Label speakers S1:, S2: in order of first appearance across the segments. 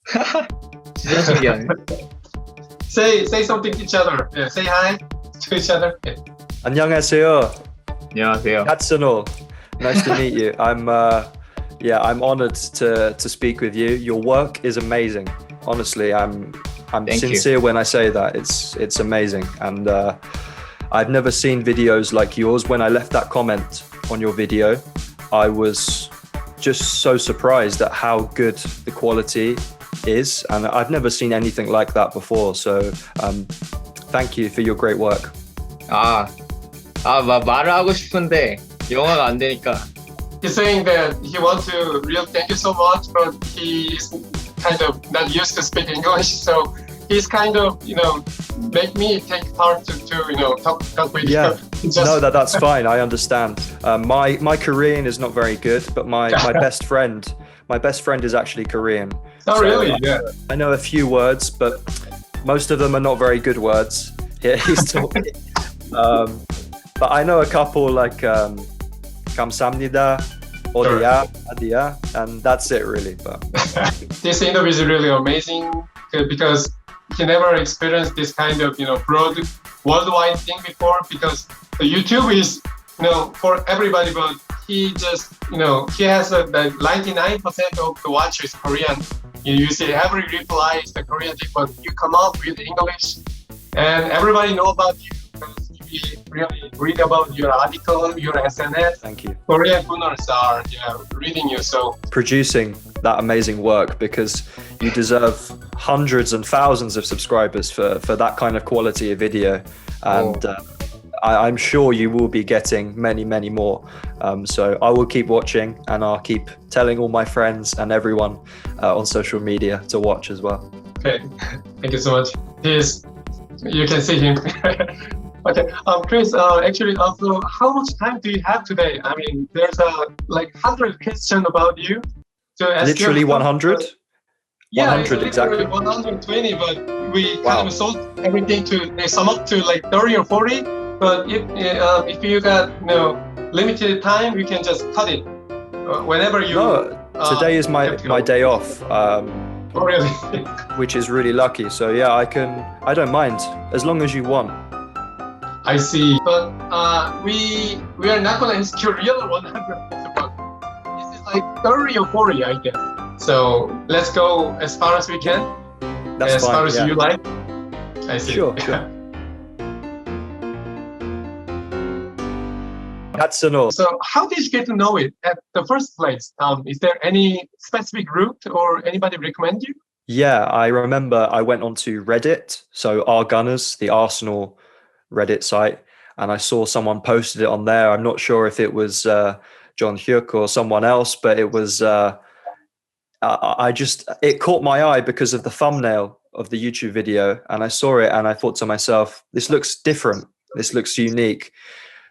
S1: 진짜 신기하네.
S2: Say something to each other. Yeah, say hi to each other. Yeah.
S3: 안녕하세요.
S1: 안녕하세요.
S3: Catsenal. Nice to meet you. I'm honored to speak with you. Your work is amazing. Honestly, I'm
S1: Thank
S3: sincere
S1: you.
S3: when I say that. It's amazing, and I've never seen videos like yours. When I left that comment on your video, I was just so surprised at how good the quality is, and I've never seen anything like that before. So thank you for your great work.
S1: 말을 하고 싶은데 영어가 안 되니까.
S2: He's saying that he wants to really thank you so much, but he's kind of not used to speak English, so he's kind of, make me take part to talk with
S3: Yeah,
S2: you.
S3: no, that's fine. I understand. My Korean is not very good, but my best friend is actually Korean.
S2: Oh,
S3: So,
S2: really? Yeah.
S3: I know a few words, but most of them are not very good words. He's talking. But I know a couple like 감사합니다, 어디야, 어디야, and that's it really. But
S2: This interview is really amazing because he never experienced this kind of broad worldwide thing before, because the YouTube is for everybody, but he just he has like 99% of the watchers Korean. You see every reply is the Korean thing, but you come up with English and everybody know about you because we really read about your article, your SNS.
S3: thank you.
S2: Korean Gunners are reading you, so
S3: Producing that amazing work, because you deserve hundreds and thousands of subscribers for that kind of quality of video, and I'm sure you will be getting many more. So I will keep watching, and I'll keep telling all my friends and everyone on social media to watch as well.
S2: okay. Thank you so much. You can see him. Okay, Chris. Actually, also, how much time do you have today? I mean, there's 100 questions about you. To ask
S3: Literally
S2: you.
S3: 100.
S2: Yeah,
S3: 100
S2: it's literally
S3: exactly.
S2: 120, but we
S3: Wow.
S2: kind of sold everything they sum up to like 30 or 40. But if you got limited time, you can just cut it whenever you.
S3: No, today is my day off,
S2: Oh, really?
S3: which is really lucky. So yeah, I don't mind as long as you want.
S2: I see. But we are not gonna ask you real 100%, but this is like 30 or 40, I guess. So let's go as far as we can.
S3: That's
S2: as
S3: fine.
S2: far as
S3: yeah.
S2: you like. I see.
S3: Sure. That's enough.
S2: So how did you get to know it at the first place? Is there any specific route or anybody recommend you?
S3: Yeah, I remember I went onto Reddit, so our Gunners, the Arsenal Reddit site, and I saw someone posted it on there. I'm not sure if it was John Hyuk or someone else, but it was. It caught my eye because of the thumbnail of the YouTube video, and I saw it and I thought to myself, this looks different. This looks unique.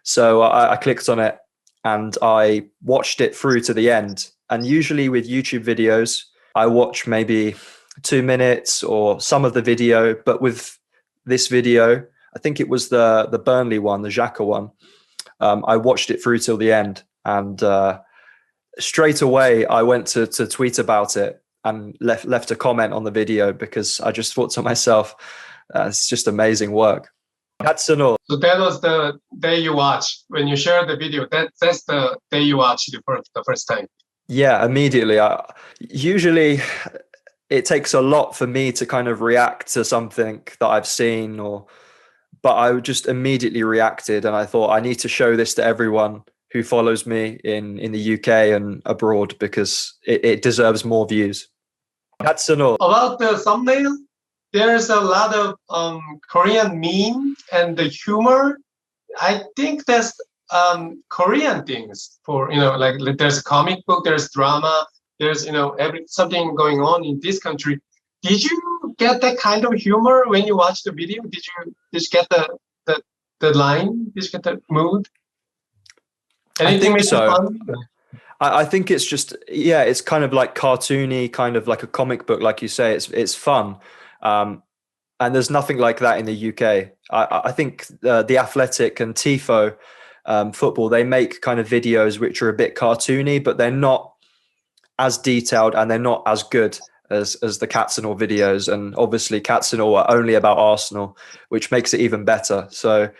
S3: So I clicked on it and I watched it through to the end. And usually with YouTube videos, I watch maybe 2 minutes or some of the video. But with this video, I think it was the Burnley one, the Xhaka one. I watched it through till the end, and straight away I went to tweet about it and left a comment on the video, because I just thought to myself, it's just amazing work. Catsenal.
S2: So that was the day you watched when you shared the video. That's the day you watched the first time.
S3: Yeah, immediately. Usually it takes a lot for me to kind of react to something that I've seen, but I just immediately reacted, and I thought I need to show this to everyone who follows me in the UK and abroad, because it deserves more views. Catsenal.
S2: About the thumbnail, there's a lot of Korean meme and the humor. I think that's Korean things for like there's a comic book, there's drama, there's something going on in this country. Did you get that kind of humor when you watched the video? Did you get the line? Did you get the mood? Anything
S3: I think so.
S2: fun?
S3: I think it's just, yeah, it's kind of like cartoony, kind of like a comic book, like you say. It's fun. And there's nothing like that in the UK. I think the Athletic and Tifo football, they make kind of videos which are a bit cartoony, but they're not as detailed and they're not as good as the Catsenal videos, and obviously Catsenal are only about Arsenal, which makes it even better. So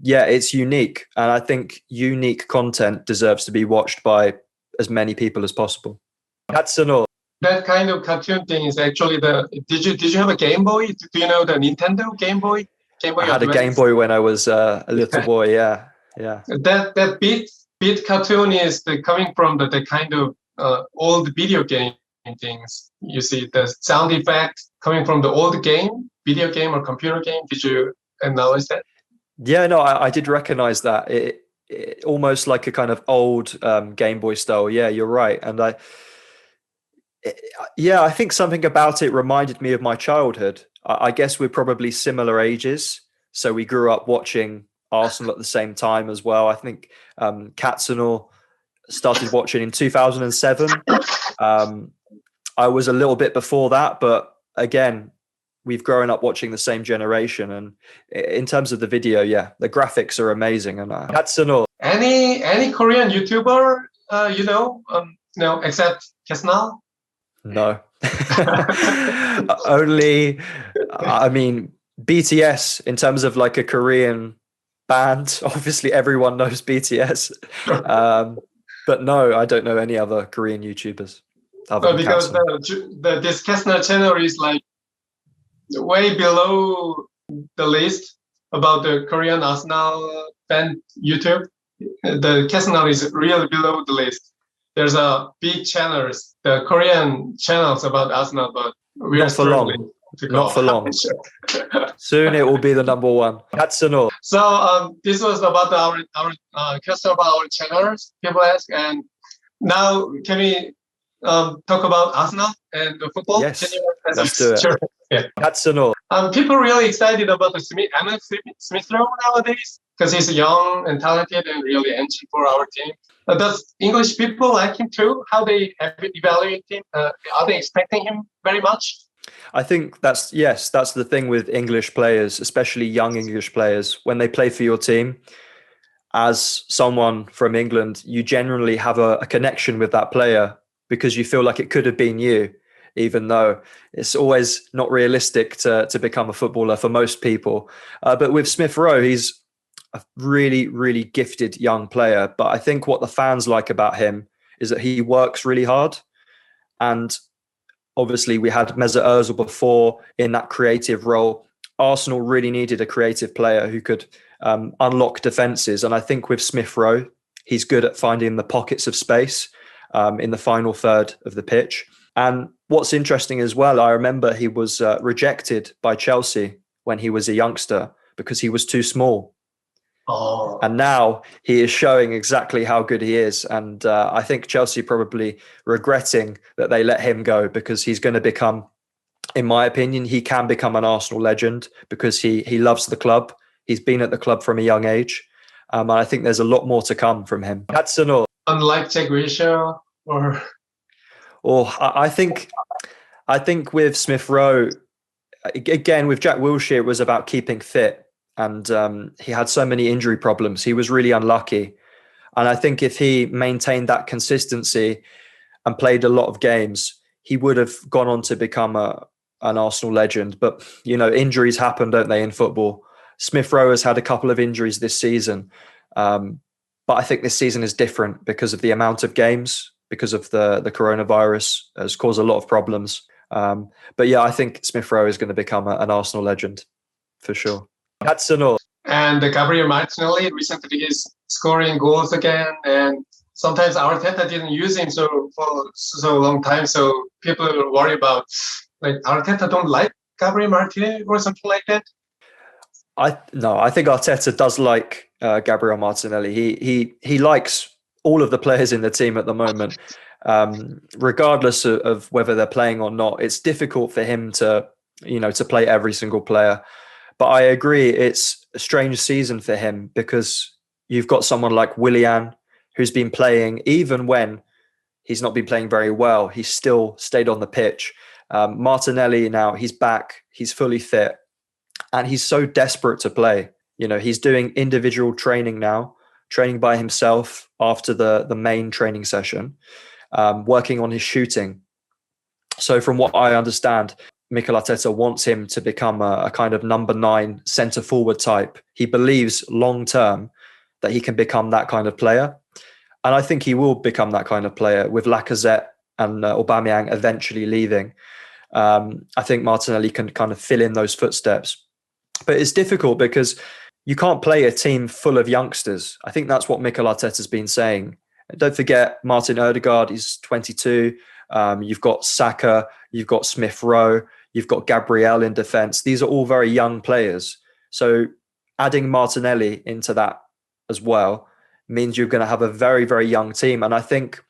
S3: yeah, it's unique, and I think unique content deserves to be watched by as many people as possible. Catsenal.
S2: That kind of cartoon thing is actually the. Did you have a Game Boy? Do you know the Nintendo Game Boy? Game Boy
S3: I had a
S2: Advance?
S3: Game Boy when I was a little boy. Yeah.
S2: That beat cartoon is coming from the kind of old video game things. You see the sound effect coming from the old game, video game or computer game. Did you acknowledge that?
S3: Yeah, no, I did recognize that. It almost like a kind of old Game Boy style. Yeah, you're right. And I think something about it reminded me of my childhood. I guess we're probably similar ages. So we grew up watching Arsenal at the same time as well. I think Catsenal started watching in 2007. I was a little bit before that, but again, we've grown up watching the same generation. And in terms of the video, yeah, the graphics are amazing. And Catsenal.
S2: Any Korean YouTuber, no, except Catsenal?
S3: No. Only, I mean, BTS in terms of like a Korean band. Obviously, everyone knows BTS. But no, I don't know any other Korean YouTubers.
S2: Because this Catsenal channel is like way below the list about the Korean Arsenal fan YouTube. The Catsenal is really below the list. There's a big channels, the Korean channels about Arsenal, but we are struggling to go.
S3: Not for long. Soon it will be the number one. Catsenal.
S2: So this was about our question about our channels. People ask, and now can we talk about Arsenal and the football?
S3: Yes,
S2: let's
S3: do it.
S2: Sure. Yeah.
S3: Catsenal.
S2: People are really excited about the Emile Smith Rowe nowadays because he's young and talented and really engine for our team. Does English people like him too? How they evaluate him? Are they expecting him very much?
S3: I think that's the thing with English players, especially young English players. When they play for your team, as someone from England, you generally have a connection with that player because you feel like it could have been you, even though it's always not realistic to become a footballer for most people. But with Smith Rowe, he's a really, really gifted young player. But I think what the fans like about him is that he works really hard. And obviously we had Mesut Ozil before in that creative role. Arsenal really needed a creative player who could unlock defences. And I think with Smith Rowe, he's good at finding the pockets of space in the final third of the pitch. And what's interesting as well, I remember he was rejected by Chelsea when he was a youngster because he was too small.
S2: Oh.
S3: And now he is showing exactly how good he is. And I think Chelsea probably regretting that they let him go because he's going to become, in my opinion, he can become an Arsenal legend because he loves the club. He's been at the club from a young age. And I think there's a lot more to come from him. Catsenal.
S2: Unlike Jack Wilshere or...
S3: I think with Smith Rowe, again, with Jack Wilshere, it was about keeping fit. And he had so many injury problems. He was really unlucky. And I think if he maintained that consistency and played a lot of games, he would have gone on to become an Arsenal legend. But, you know, injuries happen, don't they, in football? Smith Rowe has had a couple of injuries this season. But I think this season is different because of the amount of games, because of the coronavirus has caused a lot of problems. But yeah, I think Smith Rowe is going to become an Arsenal legend for sure. Catsenal.
S2: And Gabriel Martinelli recently is scoring goals again. And sometimes Arteta didn't use him for so long time. So people are worried about, like, Arteta don't like Gabriel Martinelli or something like that.
S3: I think Arteta does like Gabriel Martinelli. He likes all of the players in the team at the moment, regardless of whether they're playing or not. It's difficult for him to play every single player. But I agree, it's a strange season for him because you've got someone like Willian who's been playing, even when he's not been playing very well, he's still stayed on the pitch. Martinelli now, he's back, he's fully fit, and he's so desperate to play. You know, he's doing individual training now, training by himself after the main training session, working on his shooting. So from what I understand, Mikel Arteta wants him to become a kind of number 9 centre forward type. He believes long term that he can become that kind of player. And I think he will become that kind of player with Lacazette and Aubameyang eventually leaving. I think Martinelli can kind of fill in those footsteps. But it's difficult because you can't play a team full of youngsters. I think that's what Mikel Arteta's been saying. And don't forget Martin Odegaard, he's 22. You've got Saka, you've got Smith Rowe, you've got Gabriel in defence. These are all very young players. So adding Martinelli into that as well means you're going to have a very, very young team. And I think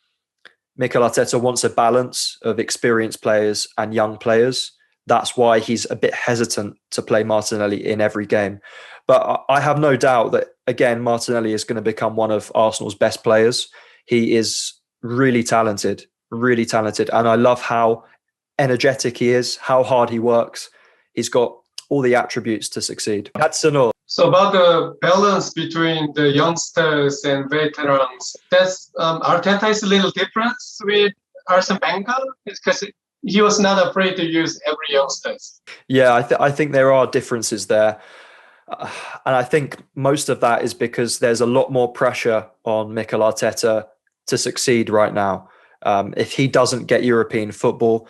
S3: Mikel Arteta wants a balance of experienced players and young players. That's why he's a bit hesitant to play Martinelli in every game. But I have no doubt that, again, Martinelli is going to become one of Arsenal's best players. He is really talented. And I love how energetic he is, how hard he works. He's got all the attributes to succeed. Catsenal.
S2: So about the balance between the youngsters and veterans, that's Arteta is a little different with Arsene Wenger because he was not afraid to use every youngsters.
S3: Yeah, I think there are differences there. And I think most of that is because there's a lot more pressure on Mikel Arteta to succeed right now. If he doesn't get European football,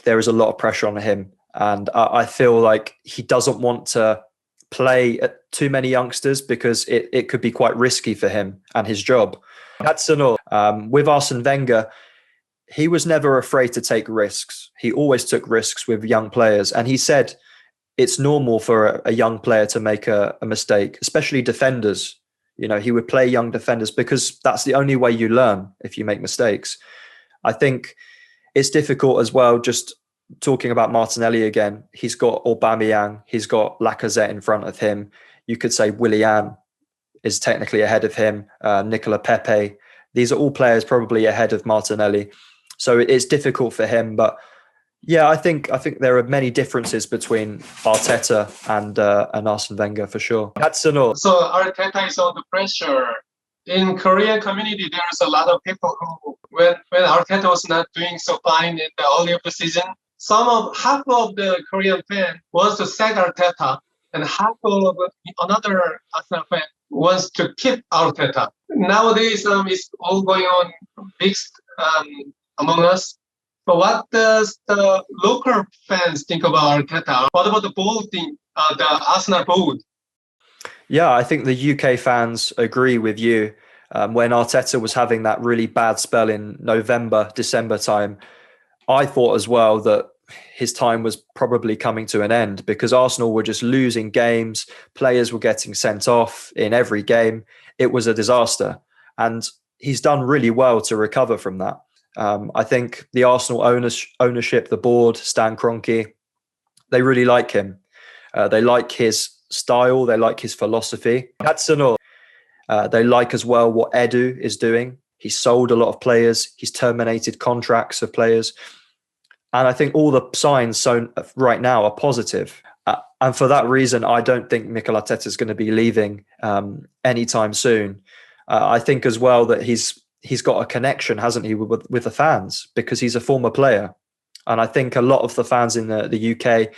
S3: there is a lot of pressure on him. And I feel like he doesn't want to play too many youngsters because it could be quite risky for him and his job. Catsenal. With Arsene Wenger, he was never afraid to take risks. He always took risks with young players. And he said it's normal for a young player to make a mistake, especially defenders. You know, he would play young defenders because that's the only way you learn if you make mistakes. I think it's difficult as well, just talking about Martinelli again. He's got Aubameyang, he's got Lacazette in front of him. You could say Willian is technically ahead of him, Nicola Pepe. These are all players probably ahead of Martinelli. So it's difficult for him. But yeah, I think there are many differences between Arteta and Arsene Wenger for sure. Catsenal.
S2: So Arteta is under pressure. In Korean community, there's a lot of people who, when Arteta was not doing so fine in the early of the season, half of the Korean fan wants to sack Arteta, and half of another Arsenal fan wants to keep Arteta. Nowadays, it's all going on mixed among us. But what does the local fans think about Arteta? What about the board thing, the Arsenal board?
S3: Yeah, I think the UK fans agree with you. When Arteta was having that really bad spell in November, December time, I thought as well that his time was probably coming to an end because Arsenal were just losing games. Players were getting sent off in every game. It was a disaster. And he's done really well to recover from that. I think the Arsenal ownership, the board, Stan Kroenke, they really like him. They like his style. They like his philosophy. Catsenal. They like as well what Edu is doing. He's sold a lot of players. He's terminated contracts of players. And I think all the signs shown right now are positive. And for that reason, I don't think Mikel Arteta is going to be leaving anytime soon. I think as well that he's got a connection, hasn't he, with the fans because he's a former player. And I think a lot of the fans in the UK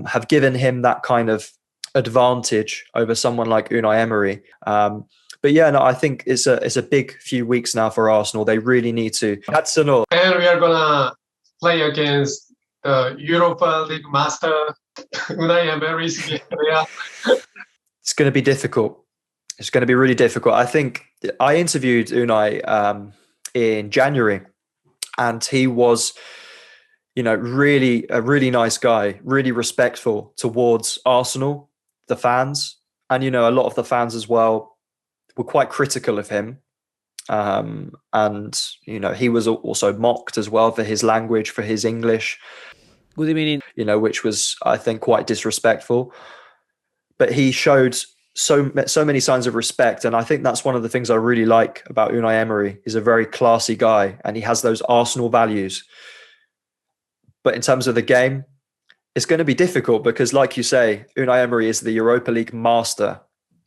S3: have given him that kind of advantage over someone like Unai Emery. But yeah, no, I think it's a big few weeks now for Arsenal. They really need to. Catsenal.
S2: And we are gonna play against the Europa League master Unai Emery. Yeah.
S3: It's going to be difficult. It's going to be really difficult. I think I interviewed Unai in January, and he was, really a really nice guy, really respectful towards Arsenal, the fans, and a lot of the fans as well were quite critical of him. And he was also mocked as well for his language, for his English.
S4: Good evening.
S3: Which was, I think, quite disrespectful. But he showed so many signs of respect, and I think that's one of the things I really like about Unai Emery. He's a very classy guy, and he has those Arsenal values. But in terms of the game, it's going to be difficult because, like you say, Unai Emery is the Europa League master.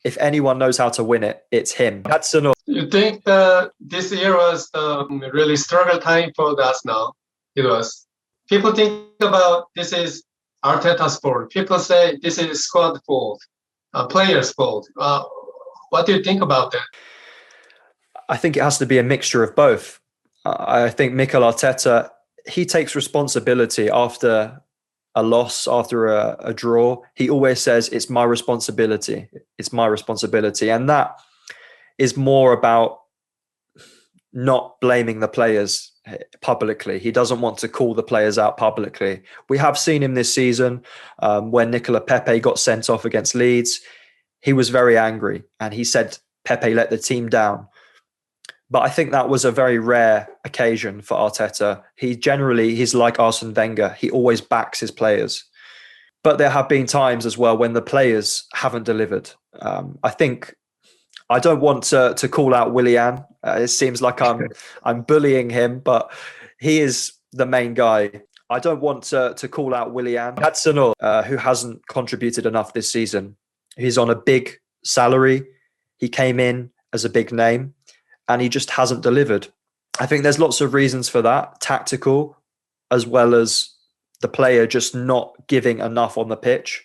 S3: If anyone knows how to win it, it's him. Catsenal.
S2: You think that this year was the really struggle time for the Arsenal? it was. People think about this is Arteta's fault. People say this is squad fault, players' fault. What do you think about that?
S3: I think it has to be a mixture of both. I think Mikel Arteta, he takes responsibility after a loss, after a draw. He always says, it's my responsibility. It's my responsibility. And that is more about not blaming the players publicly. He doesn't want to call the players out publicly. We have seen him this season when Nicola Pepe got sent off against Leeds. He was very angry and he said Pepe let the team down. But I think that was a very rare occasion for Arteta. He's like Arsene Wenger. He always backs his players. But there have been times as well when the players haven't delivered. I don't want to call out Willian. It seems like I'm bullying him, but he is the main guy. I don't want to call out Willian. Catsenal, who hasn't contributed enough this season. He's on a big salary. He came in as a big name and he just hasn't delivered. I think there's lots of reasons for that, tactical, as well as the player just not giving enough on the pitch.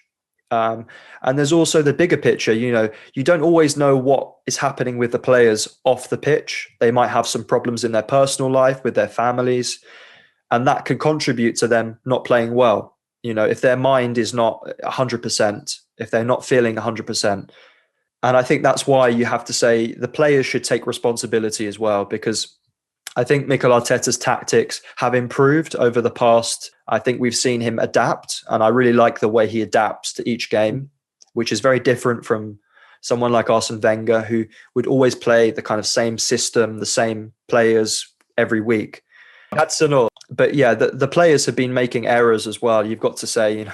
S3: And there's also the bigger picture. You don't always know what is happening with the players off the pitch. They might have some problems in their personal life with their families, and that can contribute to them not playing well. If their mind is not 100%, if they're not feeling 100%. And I think that's why you have to say the players should take responsibility as well, because I think Mikel Arteta's tactics have improved over the past. I think we've seen him adapt, and I really like the way he adapts to each game, which is very different from someone like Arsene Wenger, who would always play the kind of same system, the same players every week. Catsenal. But yeah, the players have been making errors as well. You've got to say,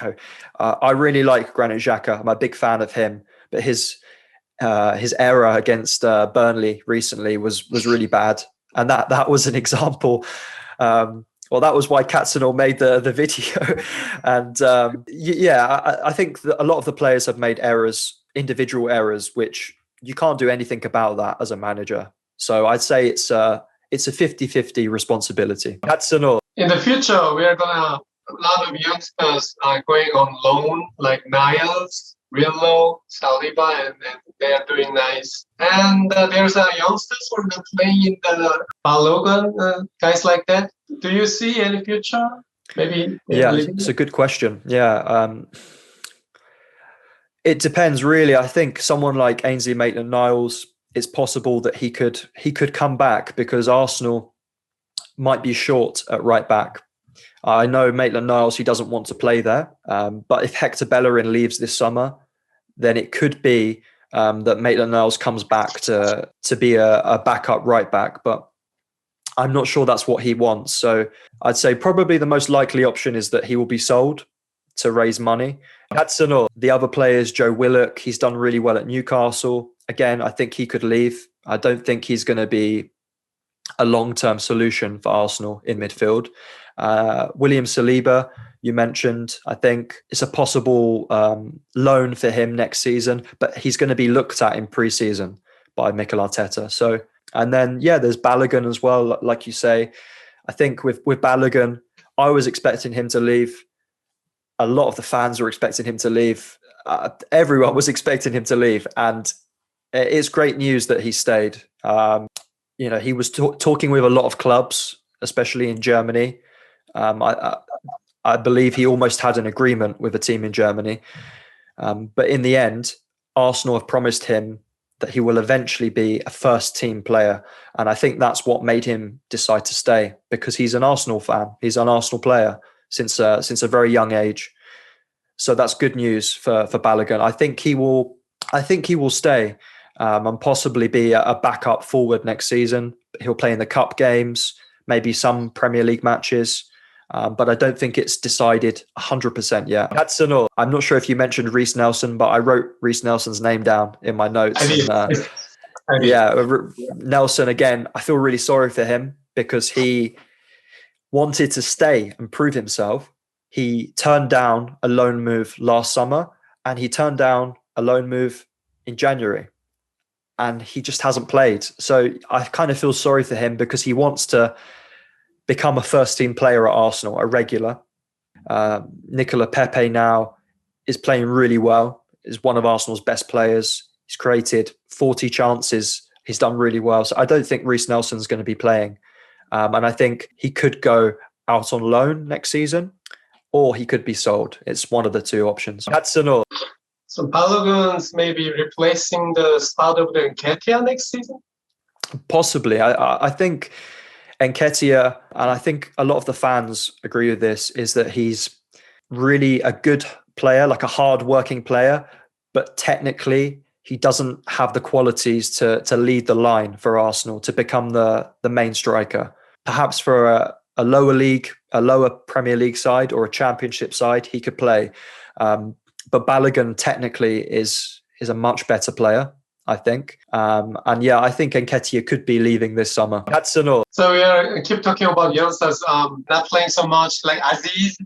S3: I really like Granit Xhaka. I'm a big fan of him, but his error against Burnley recently was really bad. And that was an example. That was why Catsenal made the video. And I think that a lot of the players have made errors, individual errors, which you can't do anything about that as a manager. So I'd say it's a 50-50 responsibility. Catsenal.
S2: In the future, we are a lot of youngsters are going on loan, like Niles, Rillo, Saliba, and they are doing nice. And there's youngsters who are playing in the Balogun, guys like that. Do you see any future? Maybe.
S3: Yeah, it's a good question. Yeah. It depends, really. I think someone like Ainsley Maitland-Niles, it's possible that he could come back because Arsenal might be short at right back. I know Maitland-Niles, he doesn't want to play there. But if Hector Bellerin leaves this summer, then it could be that Maitland-Niles comes back to be a backup right back. But I'm not sure that's what he wants. So I'd say probably the most likely option is that he will be sold to raise money. Catsenal, the other players, Joe Willock, he's done really well at Newcastle. Again, I think he could leave. I don't think he's going to be a long-term solution for Arsenal in midfield. William Saliba, you mentioned, I think it's a possible loan for him next season, but he's going to be looked at in pre-season by Mikel Arteta. So, and then, there's Balogun as well, like you say. I think with Balogun, I was expecting him to leave. A lot of the fans were expecting him to leave. Everyone was expecting him to leave. And it's great news that he stayed. He was talking with a lot of clubs, especially in Germany. I believe he almost had an agreement with a team in Germany. But in the end, Arsenal have promised him that he will eventually be a first team player. And I think that's what made him decide to stay, because he's an Arsenal fan. He's an Arsenal player since a very young age. So that's good news for Balogun. I think he will stay and possibly be a backup forward next season. He'll play in the cup games, maybe some Premier League matches. But I don't think it's decided 100% yet. Catsenal, I'm not sure if you mentioned Reece Nelson, but I wrote Reece Nelson's name down in my notes.
S2: I did.
S3: Nelson, again, I feel really sorry for him because he wanted to stay and prove himself. He turned down a loan move last summer and he turned down a loan move in January. And he just hasn't played. So I kind of feel sorry for him because he wants to become a first-team player at Arsenal, a regular. Nicola Pepe now is playing really well, is one of Arsenal's best players. He's created 40 chances. He's done really well. So I don't think Reece Nelson's going to be playing. And I think he could go out on loan next season, or he could be sold. It's one of the two options. Catsenal.
S2: So Balogun's maybe replacing the start of the Nketiah next season?
S3: Possibly. I think Nketiah, and I think a lot of the fans agree with this, is that he's really a good player, like a hard-working player, but technically he doesn't have the qualities to lead the line for Arsenal, to become the main striker. Perhaps for a lower league, a lower Premier League side or a Championship side, he could play. But Balogun technically is a much better player, I think. And yeah, I think Nketiah could be leaving this summer. Catsenal.
S2: So we keep talking about youngsters not playing so much, like Aziz.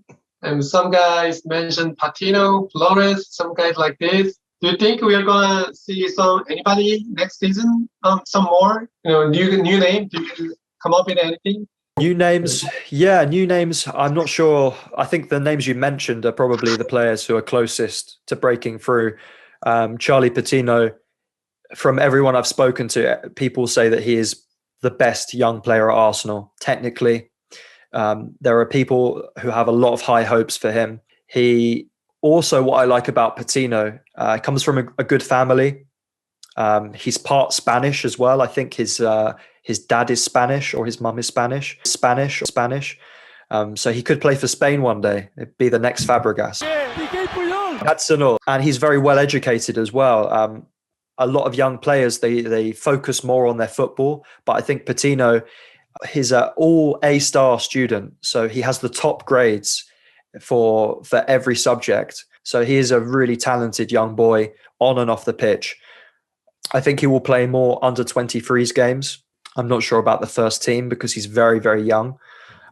S2: And some guys mentioned Patino, Flores, some guys like this. Do you think we are gonna see anybody next season? Some more, new name? Do you come up with anything?
S3: New names, yeah, new names. I'm not sure. I think the names you mentioned are probably the players who are closest to breaking through. Charlie Patino, from everyone I've spoken to, people say that he is the best young player at Arsenal. Technically, there are people who have a lot of high hopes for him. He also, what I like about Patino, comes from a good family. He's part Spanish as well. I think his dad is Spanish or his mum is Spanish. So he could play for Spain one day. It'd be the next Fabregas. Catsenal. And he's very well educated as well. A lot of young players, they focus more on their football. But I think Patino, he's an all A-star student. So he has the top grades for every subject. So he is a really talented young boy on and off the pitch. I think he will play more under 23s games. I'm not sure about the first team because he's very, very young.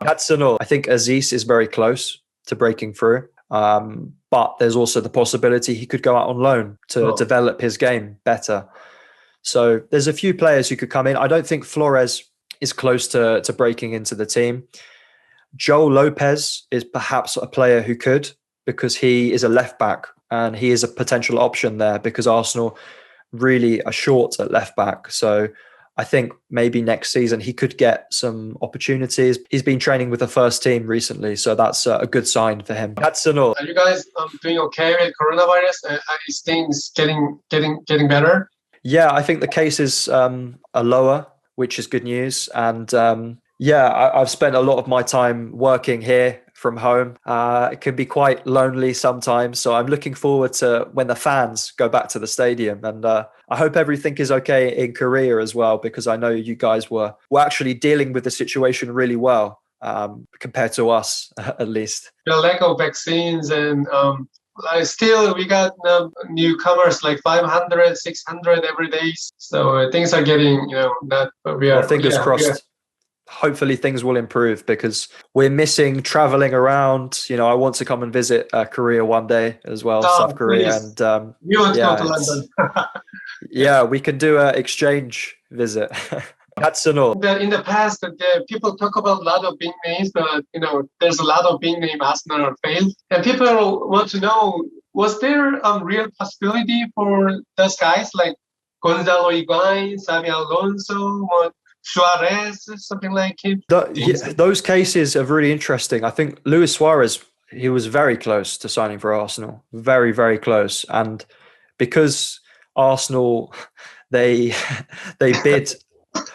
S3: Catsenal. I think Aziz is very close to breaking through. But there's also the possibility he could go out on loan to develop his game better. So there's a few players who could come in. I don't think Flores is close to breaking into the team. Joel Lopez is perhaps a player who could, because he is a left back and he is a potential option there because Arsenal really are short at left back. So I think maybe next season he could get some opportunities. He's been training with the first team recently, so that's a good sign for him. Catsenal.
S2: Are you guys doing okay with coronavirus? Is things getting better?
S3: Yeah, I think the cases are lower, which is good news. And yeah, I've spent a lot of my time working here from home. It can be quite lonely sometimes. So I'm looking forward to when the fans go back to the stadium. And I hope everything is okay in Korea as well, because I know you guys were actually dealing with the situation really well compared to us, at least.
S2: The lack of vaccines and still we got newcomers like 500, 600 every day. So things are getting, that we are.
S3: Well, fingers crossed. Hopefully things will improve because we're missing traveling around. I want to come and visit Korea one day as well, South Korea.
S2: Please.
S3: And
S2: we want to go to London.
S3: Yeah, we can do an exchange visit. Catsenal.
S2: In the past, people talk about a lot of big names, but there's a lot of big name Arsenal failed, and people want to know: was there a real possibility for those guys like Gonzalo Higuain, Xabi Alonso, Suarez, something like him?
S3: Those cases are really interesting. I think Luis Suarez, he was very close to signing for Arsenal, very, very close, and because Arsenal, they bid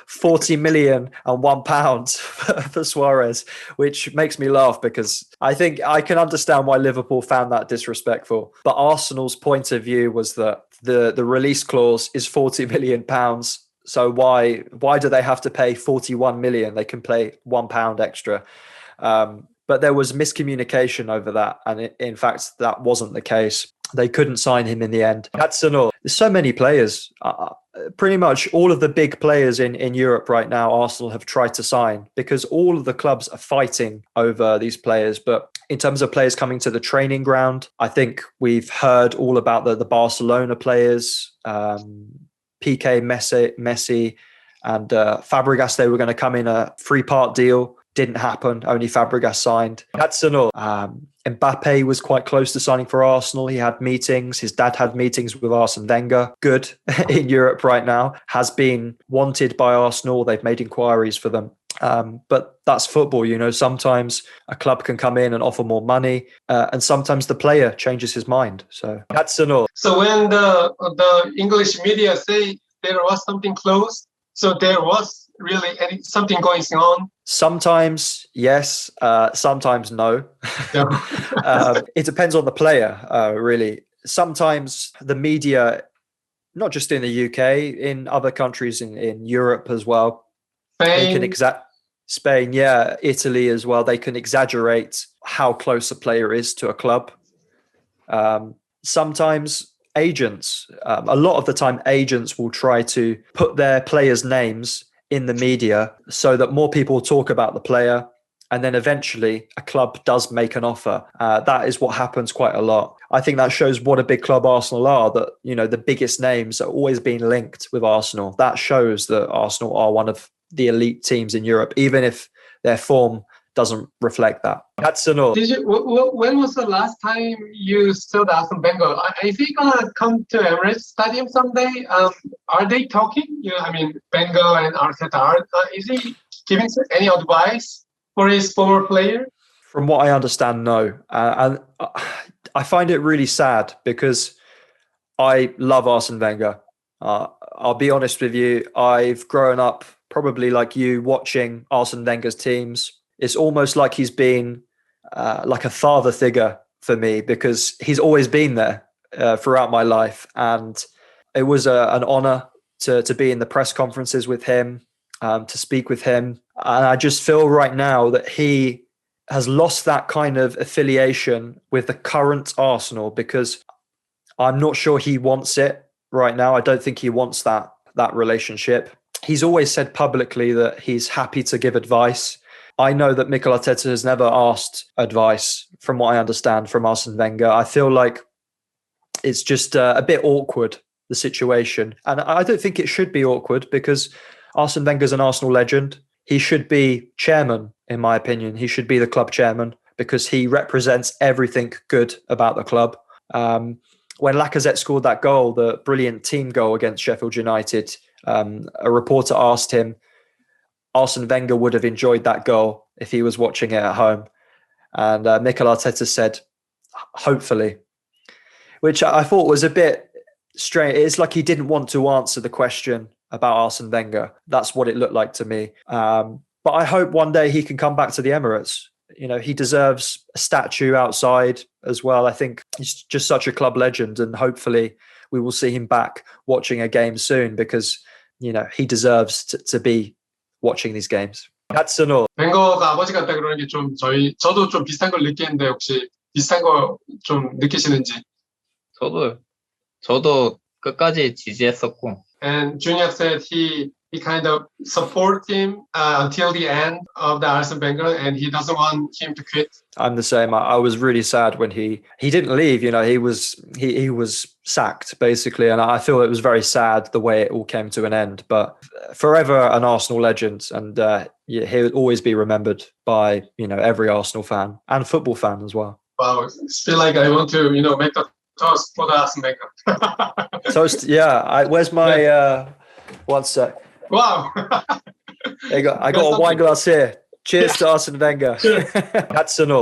S3: 40 million and £1 for Suarez, which makes me laugh because I think I can understand why Liverpool found that disrespectful. But Arsenal's point of view was that the release clause is £40 million. So why do they have to pay 41 million? They can pay £1 extra. But there was miscommunication over that. And in fact, that wasn't the case. They couldn't sign him in the end. Catsenal. There's so many players. Pretty much all of the big players in Europe right now, Arsenal have tried to sign because all of the clubs are fighting over these players. But in terms of players coming to the training ground, I think we've heard all about the Barcelona players, PK, Messi and Fabregas. They were going to come in a 3-part deal. didn't happen. Only Fabregas signed. Catsenal. Mbappe was quite close to signing for Arsenal. He had meetings. His dad had meetings with Arsene Wenger. Good in Europe right now. Has been wanted by Arsenal. They've made inquiries for them. But that's football, you know. Sometimes a club can come in and offer more money, and sometimes the player changes his mind. So Catsenal.
S2: So when the English media say there was something close, so there was really something going on.
S3: Sometimes yes, sometimes no.
S2: Yeah.
S3: It depends on the player, really. Sometimes the media, not just in the UK, in other countries in Europe as well, they can Spain, yeah, Italy as well. They can exaggerate how close a player is to a club. Sometimes agents, a lot of the time, agents will try to put their players' names in the media so that more people talk about the player, and then eventually a club does make an offer. That is what happens quite a lot. I think that shows what a big club Arsenal are, that, you know, the biggest names are always being linked with Arsenal. That shows that Arsenal are one of the elite teams in Europe, even if their form doesn't reflect that. Catsenal.
S2: When was the last time you saw the Arsene Wenger? Is he gonna come to Emirates Stadium someday? Are they talking? You know, I mean, Wenger and Arteta. Is he giving any advice for his former player?
S3: From what I understand, no. And I find it really sad because I love Arsene Wenger. I'll be honest with you. I've grown up probably like you watching Arsene Wenger's teams. It's almost like he's been like a father figure for me because he's always been there throughout my life. And it was an honor to be in the press conferences with him, to speak with him. And I just feel right now that he has lost that kind of affiliation with the current Arsenal because I'm not sure he wants it right now. I don't think he wants that relationship. He's always said publicly that he's happy to give advice. I know that Mikel Arteta has never asked advice, from what I understand, from Arsene Wenger. I feel like it's just a bit awkward, the situation. And I don't think it should be awkward because Arsene Wenger's an Arsenal legend. He should be chairman, in my opinion. He should be the club chairman because he represents everything good about the club. When Lacazette scored that goal, the brilliant team goal against Sheffield United, a reporter asked him, Arsene Wenger would have enjoyed that goal if he was watching it at home. And Mikel Arteta said, hopefully, which I thought was a bit strange. It's like he didn't want to answer the question about Arsene Wenger. That's what it looked like to me. But I hope one day he can come back to the Emirates. You know, he deserves a statue outside as well. I think he's just such a club legend, and hopefully we will see him back watching a game soon because, you know, he deserves to be watching these games. Catsenal.
S2: 벵거가 아버지 같다 그러는 게 좀 저도 좀 비슷한 걸 느끼는데 혹시 비슷한 거 좀 느끼시는지?
S1: 저도 끝까지 지지했었고.
S2: And Junior said he kind of support him until the end of the Arsene Wenger, and he doesn't want him to quit.
S3: I'm the same. I was really sad when he didn't leave. You know, he was sacked basically, and I feel it was very sad the way it all came to an end. But forever an Arsenal legend, and he'll always be remembered by, you know, every Arsenal fan and football fan as well.
S2: Wow, I feel like I want to, you know, make a toast for the Arsene Wenger.
S3: Toast, yeah. Where's my one sec?
S2: Wow.
S3: I got a wine glass here. Cheers to Arsene Wenger. Catsenal.